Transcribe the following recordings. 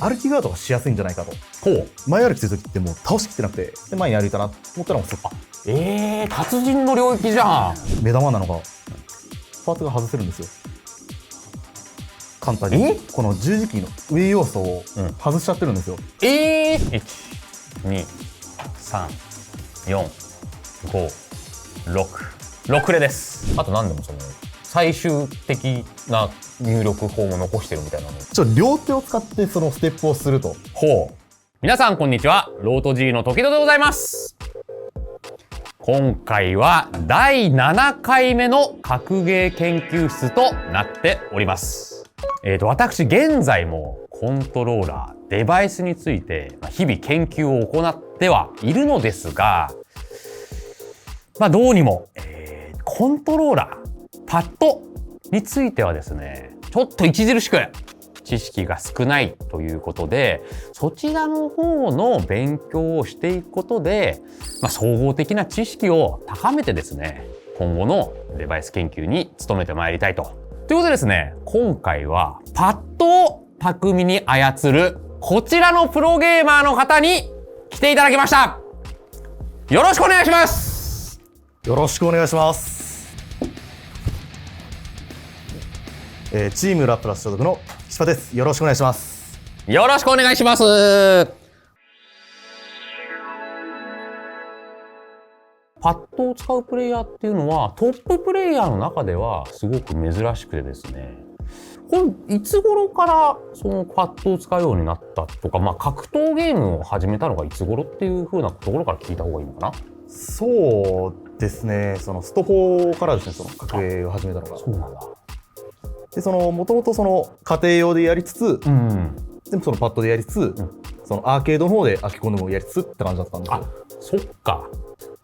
歩きガードがしやすいんじゃないかと。ほう。前歩きする時ってもう倒しきってなくて、で前に歩いたなと思ったらもうスッパ。達人の領域じゃん。目玉なのがパーツが外せるんですよ。簡単にこの十字キーの上要素を外しちゃってるんですよ。1、2、3、4、5、6例です。あと何でもその最終的な入力法も残してるみたいなの。両手を使ってそのステップをすると。ほう。皆さんこんにちは。ロート G の時戸でございます。今回は第7回目の格ゲー研究室となっております。私現在もコントローラー、デバイスについて日々研究を行ってはいるのですが、どうにも、コントローラー、パッドについてはですね、ちょっと著しく知識が少ないということで、そちらの方の勉強をしていくことで、総合的な知識を高めてですね、今後のデバイス研究に努めてまいりたいと。ということでですね、今回はパッドを巧みに操るこちらのプロゲーマーの方に来ていただきました。よろしくお願いします。よろしくお願いします。チームラプラス所属の岸場です。よろしくお願いします。よろしくお願いします。パッドを使うプレイヤーっていうのはトッププレイヤーの中ではすごく珍しくてですね、これいつ頃からそのパッドを使うようになったとか、格闘ゲームを始めたのがいつ頃っていう風なところから聞いた方がいいのかな。そうですね、そのスト4からですね、その格ゲーを始めたのが。そうなんだ。でもともとその家庭用でやりつつ、でもそのパッドでやりつつ、そのアーケードの方で空き込んでもやりつつって感じだったんですよ。そっか。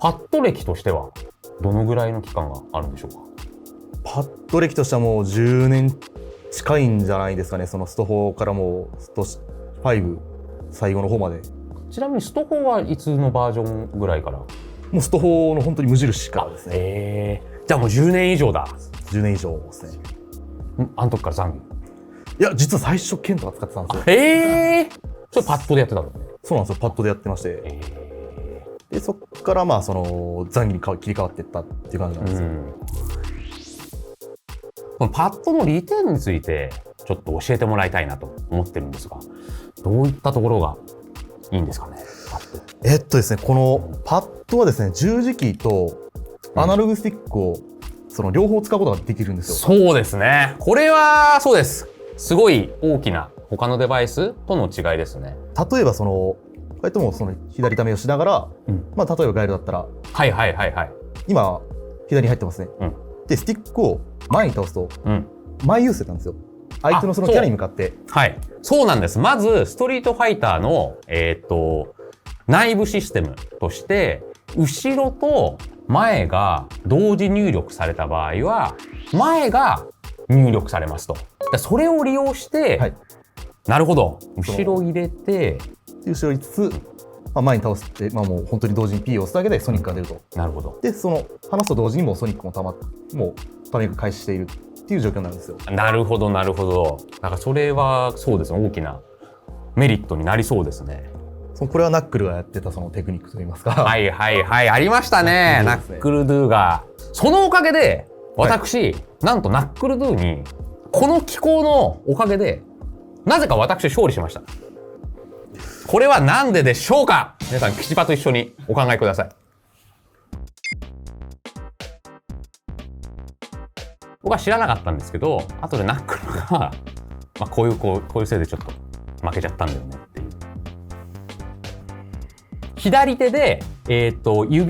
パッド歴としてはどのぐらいの期間があるんでしょうか。パッド歴としてはもう10年近いんじゃないですかね。そのスト4からもうスト5最後の方まで。ちなみにスト4はいつのバージョンぐらいから。もうスト4の本当に無印からですね。じゃあもう10年以上だ。10年以上ですね。あの時から残業。いや実は最初剣とか使ってたんですよ。それパッドでやってたの。そうなんですよ。パッドでやってまして、でそこからその残機に切り替わっていったっていう感じなんですよ。このパッドの利点についてちょっと教えてもらいたいなと思ってるんですが、どういったところがいいんですかね。ですね、このパッドはですね、十字キーとアナログスティックをその両方使うことができるんですよ。そうですね。これはそうです。すごい大きな他のデバイスとの違いですね。例えばこれともその左ためをしながら、例えばガイドだったら、今左に入ってますね。でスティックを前に倒すと、前優勢なんですよ。相手のそのキャラに向かって。そうなんです。まずストリートファイターの内部システムとして、後ろと前が同時入力された場合は前が入力されますと。それを利用して、なるほど、後ろ入れて後ろ5つ、前に倒すって、もう本当に同時に P を押すだけでソニックが出ると。なるほど。でその離すと同時にもうソニックももうタイミング開始しているっていう状況なんですよ。なるほどなるほど。だからそれはそうですね、大きなメリットになりそうですね。これはナックルがやってたそのテクニックといいますか。ありましたね。ナックルドゥが。そのおかげで私、なんとナックルドゥにこの機構のおかげでなぜか私勝利しました。これはなんででしょうか。皆さん岸場と一緒にお考えください。僕は知らなかったんですけど、後でナックルがこういうせいでちょっと負けちゃったんだよねっていう。左手で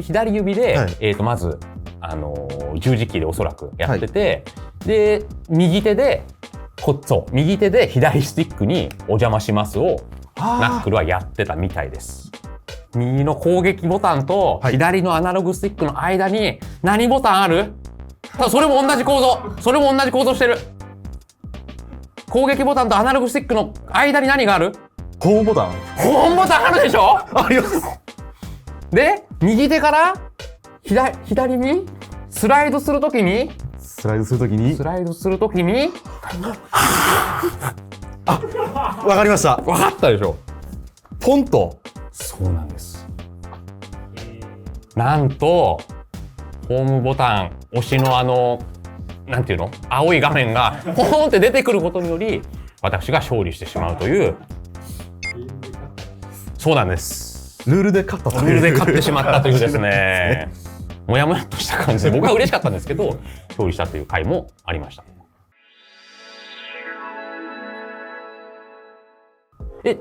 左指で、まず十字キーでおそらくやってて、で右手で右手で左スティックにお邪魔しますをナックルはやってたみたいです。右の攻撃ボタンと左のアナログスティックの間に何ボタンある？それも同じ構造してる。攻撃ボタンとアナログスティックの間に何がある？ホームボタンあるでしょ？あります。で右手から左にスライドするときにわかりました。わかったでしょ。ポンと。そうなんです。なんとホームボタン押しのなんていうの、青い画面がポーンって出てくることにより私が勝利してしまうという。そうなんです。ルールで勝ったという。ルールで勝ってしまったというですね。もやもやっとした感じで僕は嬉しかったんですけど、勝利したという回もありました。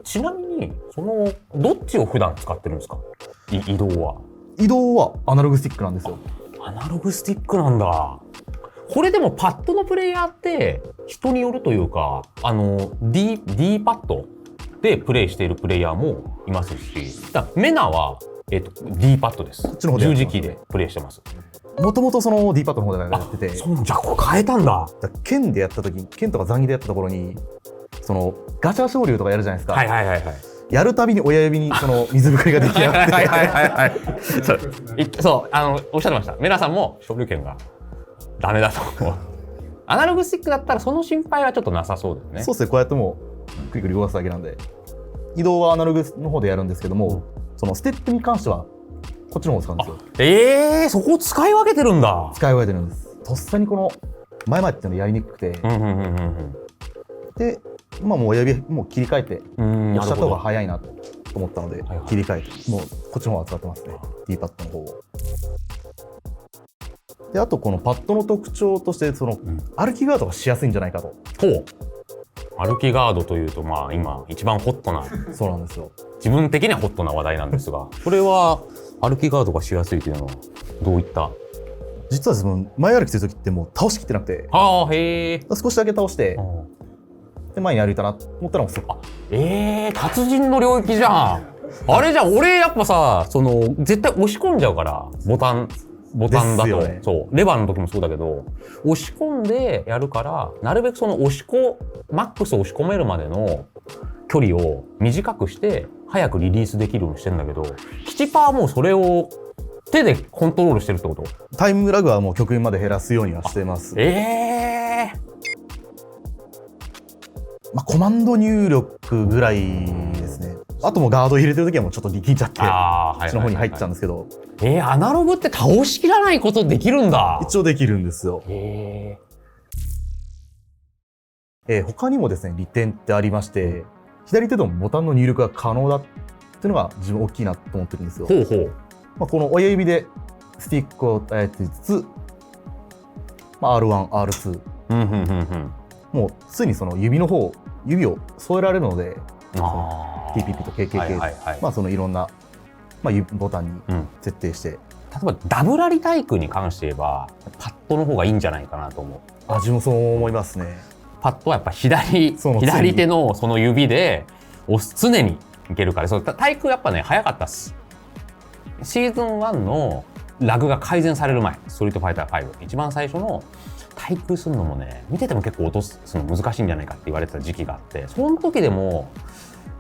ちなみにどっちを普段使ってるんですか？移動は。移動はアナログスティックなんですよ。アナログスティックなんだ。これでもパッドのプレイヤーって人によるというか、D パッドでプレイしているプレイヤーもいますし、メナはD パッドです。十字キーでプレイしてます。もともとその D パッドの方でやってて。そう、じゃあこれ変えたんだ。剣でやった時、剣とか残儀でやったところに、そのガチャ昇竜とかやるじゃないですか。はいはいはいはい。やるたびに親指にその水ぶくれが出来上がって。はいはいはいはい。そう、おっしゃってました。メナさんも昇竜拳がダメだと。アナログスティックだったらその心配はちょっとなさそうですね。そうですね。こうやってもうクリクリ動かすだけなんで。移動はアナログの方でやるんですけども、そのステップに関してはこっちの方を使うんですよ。そこを使い分けてるんだ。使い分けてるんです。とっさにこの前々っていうのやりにくくて、で、もう親指もう切り替えて押しちゃった方が早いなと思ったので、切り替えてもうこっちの方は使ってますね。D パッドの方を。で、あとこのパッドの特徴として歩きガードがしやすいんじゃないかと。ほう。歩きガードというと今一番ホットな。そうなんですよ。自分的にはホットな話題なんですが、これは歩きガードがしやすいというのはどういった？実は自分前歩きする時ってもう倒しきってなくて、少しだけ倒して、で前に歩いたなと思ったらもうすぐ。達人の領域じゃん。あれじゃん、俺やっぱさ、絶対押し込んじゃうからボタンだと、ね、そうレバーの時もそうだけど押し込んでやるから、なるべくマックス押し込めるまでの距離を短くして早くリリースできるようにしてんだけど、キチパーはもうそれを手でコントロールしてるってこと？タイムラグはもう極限まで減らすようにはしてます。コマンド入力ぐらいですね。あともうガード入れてる時はもうちょっと力んじゃってこっちの方に入っちゃうんですけど。アナログって倒しきらないことできるんだ。一応できるんですよ。他にもですね、利点ってありまして、左手でもボタンの入力が可能だっていうのが自分大きいなと思ってるんですよ。この親指でスティックを操りつつ、R1、R2、もうついにその指を添えられるので、TPP と KKK、そのいろんな、ボタンに設定して、例えばダブラリタイプに関して言えばパッドの方がいいんじゃないかなと思う。自分そう思いますね。パッドはやっぱ左手のその指で押す、常にいけるから。対空やっぱね早かったっす。シーズン1のラグが改善される前、ストリートファイター5一番最初の対空するのもね、見てても結構落とすの難しいんじゃないかって言われてた時期があって、その時でも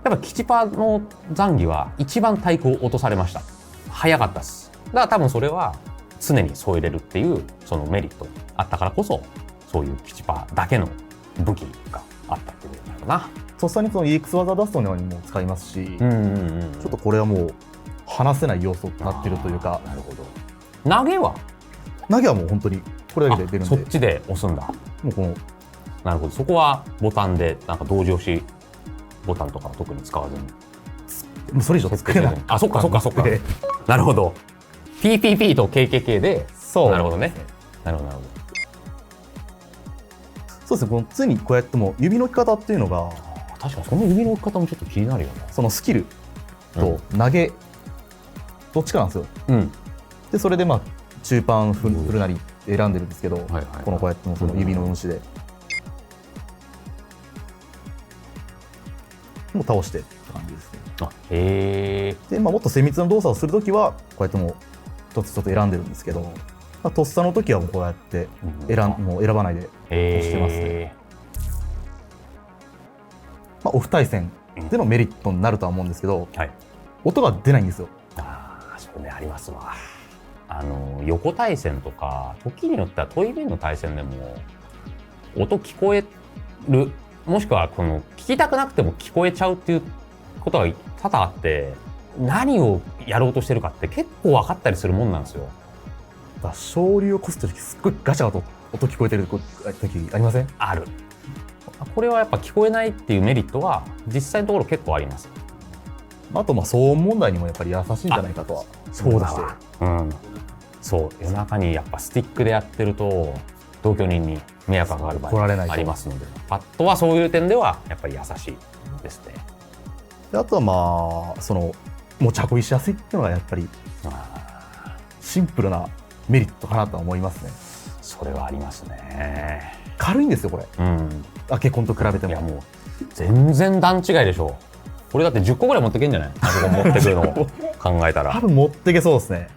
やっぱキチパの残儀は一番対空を落とされました。早かったっす。だから多分それは常に添えれるっていうそのメリットあったからこそ、そういうキチパだけの武器があったっていうことかな。とっさにその EX 技出すのにも使いますし、ちょっとこれはもう話せない要素になってるというか。なるほど。投げはもう本当にこれだけで出るんで。そっちで押すんだ。もうなるほど。そこはボタンで同時押しボタンとかは特に使わずに。もうそれ以上作れない。そっか。なるほど。PPP と KKK で。なるほどね。なるほど。そうですね。この常にこうやっても指の置き方っていうのが、確かにその指の置き方もちょっと気になるよね。そのスキルと投げ、どっちかなんですよ。でそれで中パン振るなり選んでるんですけど、こうやってもその指の無視でもう倒してって感じですね。でもっと精密な動作をするときはこうやってもう一つ選んでるんですけど、とっさのときはもうこうやってもう選ばないで押してますね。オフ対戦でのメリットになるとは思うんですけど、音が出ないんですよ。それありますわ。横対戦とか時によってはトイレの対戦でも音聞こえるもしくはこの聞きたくなくても聞こえちゃうっていうことが多々あって、何をやろうとしてるかって結構分かったりするもんなんですよ。昇竜をこすってる時すっごいガチャガチャ音聞こえてる時ありません？ある。これはやっぱ聞こえないっていうメリットは実際のところ結構あります。あと騒音問題にもやっぱり優しいんじゃないかとは思いまして。そう夜中にやっぱスティックでやってると同居人に迷惑がかかる場合がありますので、パッドはそういう点ではやっぱり優しいですね。であとはその持ち運びしやすいっていうのがやっぱりシンプルなメリットかなとは思いますね。それはありますね。軽いんですよこれ。アケコンと比べても。いやもう全然段違いでしょ。これだって10個ぐらい持ってけんじゃない？アケコン持ってくるのを考えたら。多分持ってけそうですね。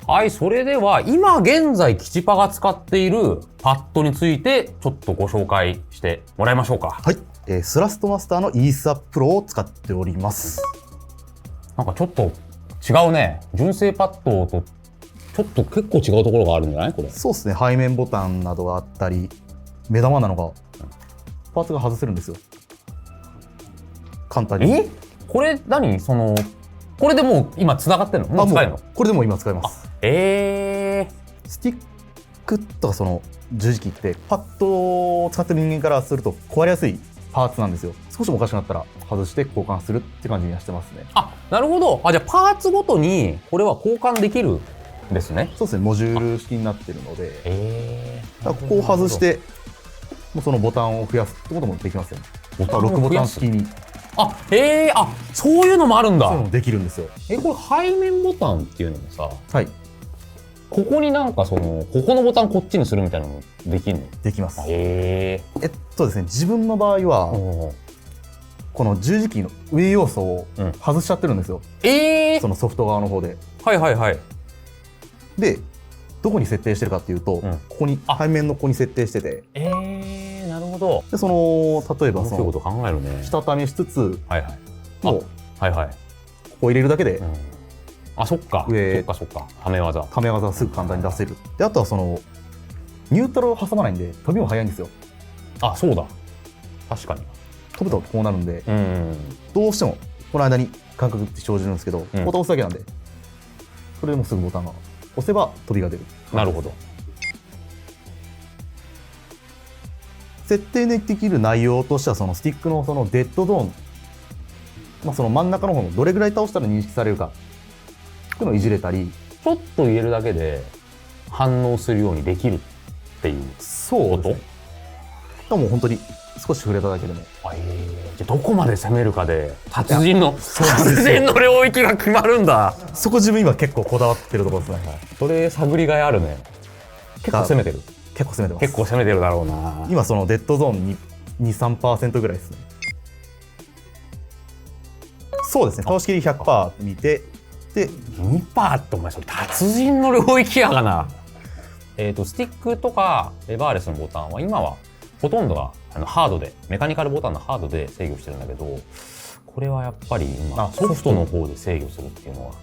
はい、それでは今現在キチパが使っているパッドについてちょっとご紹介してもらいましょうか。はい、スラストマスターの ESUP Pro を使っております。なんかちょっと違うね。純正パッドとちょっと結構違うところがあるんじゃないこれ？そうですね。背面ボタンなどがあったり、目玉なのがパーツが外せるんですよ。簡単に。これ何？これでもう今つながってるの？もう使えるの？これでも今使えます。スティックとか十字キーってパッドを使ってる人間からすると壊れやすいパーツなんですよ。少しもおかしくなったら外して交換するって感じにはしてますね。なるほど。じゃあパーツごとにこれは交換できるんですね。そうですね。モジュール式になってるので、ここを外してもうそのボタンを増やすってこともできますよね。6ボタン式に。そういうのもあるんだ。そういうのもできるんですよ。これ背面ボタンっていうのもさ、はい。ここになんかここのボタンこっちにするみたいなのもできるの？できます。ですね、自分の場合はこの十字キーの上要素を外しちゃってるんですよ。そのソフト側の方で。で、どこに設定してるかっていうと、ここに背面のここに設定してて。なるほど。で例えばそういうこと考えるね。下試しつつ、もうここ入れるだけで。そっか。そっか。はめ技がすぐ簡単に出せる。であとはニュートラルを挟まないんで飛びも速いんですよ。そうだ。確かに。飛ぶとこうなるんで、どうしてもこの間に感覚って生じるんですけど、ボタン押すだけなんで、それでもすぐボタンが押せば飛びが出る。なるほど。設定できる内容としてはスティックのデッドゾーン、その真ん中の方のどれぐらい倒したら認識されるかっていうのをいじれたり、ちょっと入れるだけで反応するようにできるっていうこと？そうですね。もう本当に少し触れただけでも。じゃあどこまで攻めるかで達人の領域が決まるんだ。そこ自分今結構こだわってるところですね。それ探りがいあるね。結構攻めてる。結構攻めてます。結構攻めてるだろうな。今デッドゾーンに 2-3% ぐらいですね。そうですね。倒しきり 100% 見て、で 2% ってお前それ達人の領域やがな。スティックとかレバーレスのボタンは今はほとんどがハードで、メカニカルボタンのハードで制御してるんだけど、これはやっぱり今ソフトの方で制御するっていうのは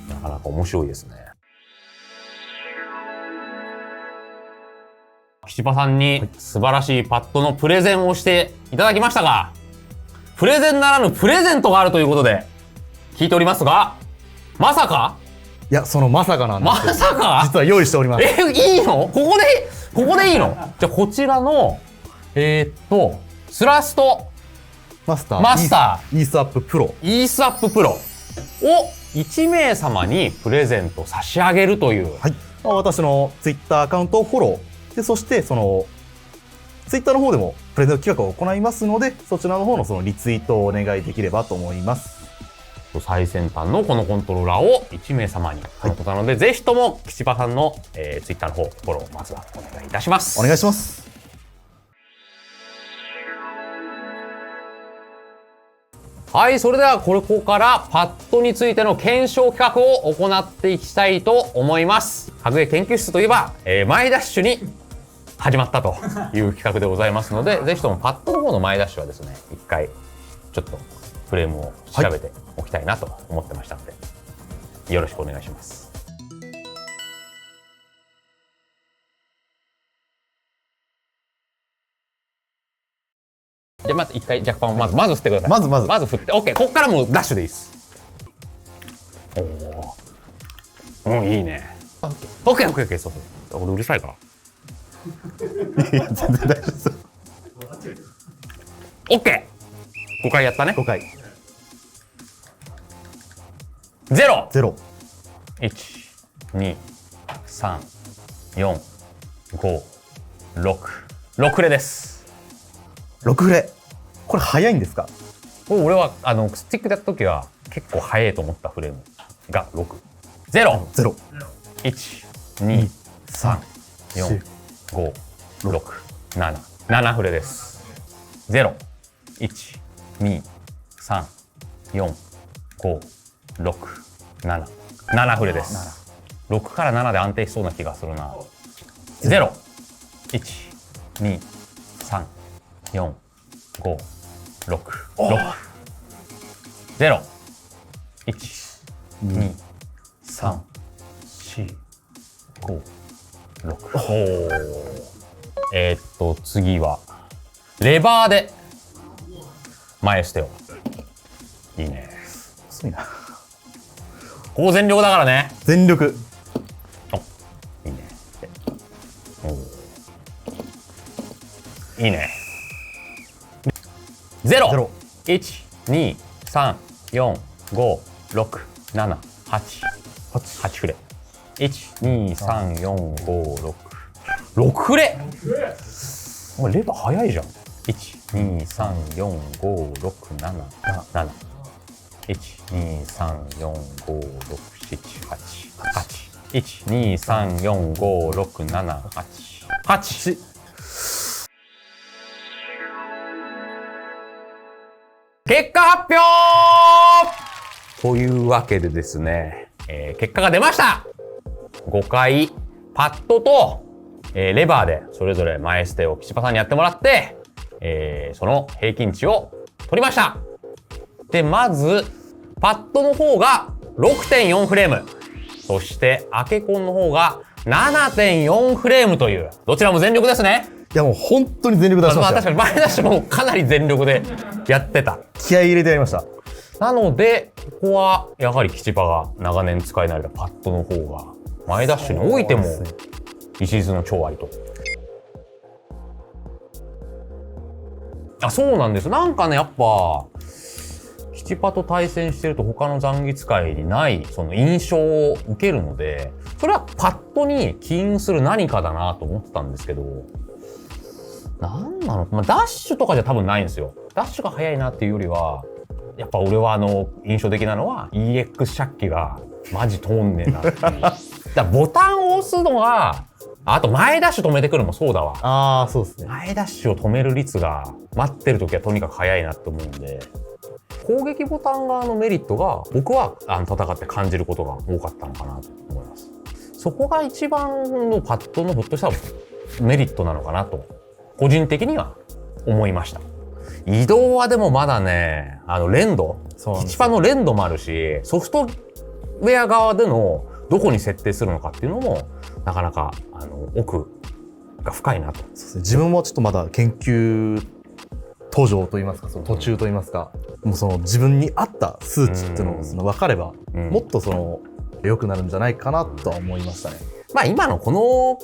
なかなか面白いですね。岸場さんに素晴らしいパッドのプレゼンをしていただきましたが、プレゼンならぬプレゼントがあるということで聞いておりますが、まさか？いや、まさかなんですよ。まさか？実は用意しております。いいの？ここでいいの？じゃあこちらのスラストマスターESUP Pro を1名様にプレゼント差し上げるという。私のツイッターアカウントをフォローで、そしてツイッターの方でもプレゼント企画を行いますので、そちらの方のリツイートをお願いできればと思います。最先端のこのコントローラーを1名様にということなので、ぜひとも岸場さんの、ツイッターの方フォローまずはお願いいたします。お願いします。はい、それではここからパッドについての検証企画を行っていきたいと思います。格ゲー研究室といえば、マイダッシュに始まったという企画でございますので、ぜひともパッドの方のマイダッシュはですね、一回ちょっとフレームを調べておきたいなと思ってましたので、よろしくお願いします。じゃあまず一回若干まず振ってください。まず振って、OK。ここからもうダッシュでいいです。おお、いいね。OK。そう。俺うるさいか。いや全然大丈夫です。OK。5回やったね。5回。0。0。1、2、3、4、5、6。6フレです。6フレ。これ早いんですか？俺はスティックでやった時は結構早いと思ったフレームが6。0。0。1、2、3、4、5、6、7。7フレです。0、1、2、3、4、5、6、7。7フレです。6から7で安定しそうな気がするな。0、1、2、3、4、5、6。0、1、2、3、4、5、6。次はレバーで前捨てを。いいね。遅いな。ここ全力だからね。全力。いいね。いいね。0、1、2、3、4、5、6、7、8。8フレ。1、2、3、4、5、6。6フレ。お前レバー早いじゃん。1、2、3、4、5、6、7、7。1、2、3、4、5、6、7、8。8。1、2、3、4、5、6、7、8。8。結果発表というわけでですね、結果が出ました。5回パッドと、レバーでそれぞれ前捨てを吉羽さんにやってもらって、その平均値を取りました。で、まずパッドの方が 6.4 フレーム、そしてアケコンの方が 7.4 フレームという、どちらも全力ですね。いやもう本当に全力出しました。確かに前出しもかなり全力でやってた。気合い入れてやりました。なのでここはやはり吉羽が長年使い慣れたパッドの方が前ダッシュにおいても一途の超ありと。そうなんです。なんかね、やっぱ吉羽と対戦してると他の残儀使いにないその印象を受けるので、それはパッドに起因する何かだなと思ったんですけど、なんなの、ダッシュとかじゃ多分ないんですよ。ダッシュが速いなっていうよりは、やっぱ俺は印象的なのは EX シャッキがマジ通んねえなっていう。だからボタンを押すのが、あと前ダッシュ止めてくるのもそうだわ。そうですね。前ダッシュを止める率が待ってる時はとにかく速いなって思うんで、攻撃ボタン側のメリットが僕は戦って感じることが多かったのかなと思います。そこが一番のパッドのひょっとしたらメリットなのかなと個人的には思いました。移動はでもまだね、連動、吉羽の連動もあるし、ソフトウェア側でのどこに設定するのかっていうのもなかなか奥が深いなと。そうですね。自分もちょっとまだ研究途上といいますか、その途中といいますか、もうその自分に合った数値っていうのを分かれば、もっと良くなるんじゃないかなとは思いましたね。今のこ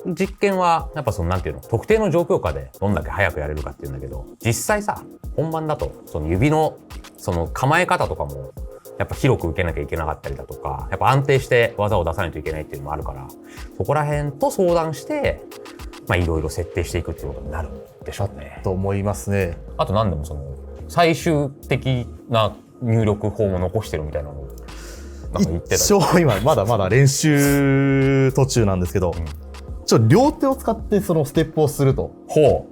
の実験はやっぱなんていうの、特定の状況下でどんだけ早くやれるかっていうんだけど、実際さ本番だとその指の構え方とかもやっぱ広く受けなきゃいけなかったりだとか、やっぱ安定して技を出さないといけないっていうのもあるから、そこら辺と相談していろいろ設定していくっていうことになるんでしょうね。と思いますね。あと何でも最終的な入力法も残してるみたいなのなんか言ってた。一応今まだまだ練習途中なんですけど、両手を使ってそのステップをすると。ほ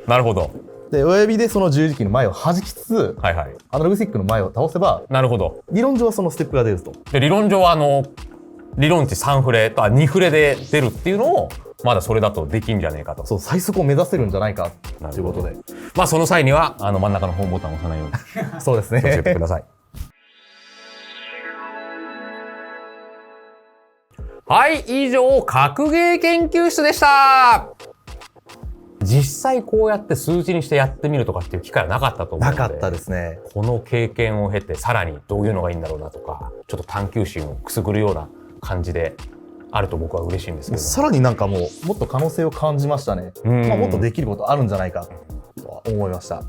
う、なるほど。で親指でその十字キーの前を弾きつつ、はいはい、アナログスティックの前を倒せば、なるほど。理論上はそのステップが出ると。で理論上は理論値3フレと2フレで出るっていうのをまだそれだとできんじゃねえかと。そう最速を目指せるんじゃないかということで、その際には真ん中のホームボタンを押さないようにそうですね、教えてください。はい、以上格ゲー研究室でした。実際こうやって数字にしてやってみるとかっていう機会はなかったと思うので。なかったですね。この経験を経てさらにどういうのがいいんだろうなとか、ちょっと探求心をくすぐるような感じであると僕は嬉しいんですけど。さらになんかもっと可能性を感じましたね。もっとできることあるんじゃないかと思いました。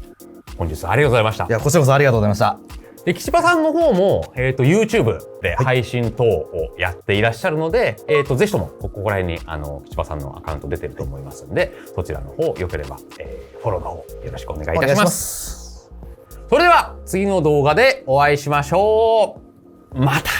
本日はありがとうございました。いや、こちらこそありがとうございました。で、岸場さんの方も、YouTube で配信等をやっていらっしゃるので、ぜひともここら辺に岸場さんのアカウント出てると思いますので、そちらの方よければ、フォローの方よろしくお願いいたします。それでは次の動画でお会いしましょう。また。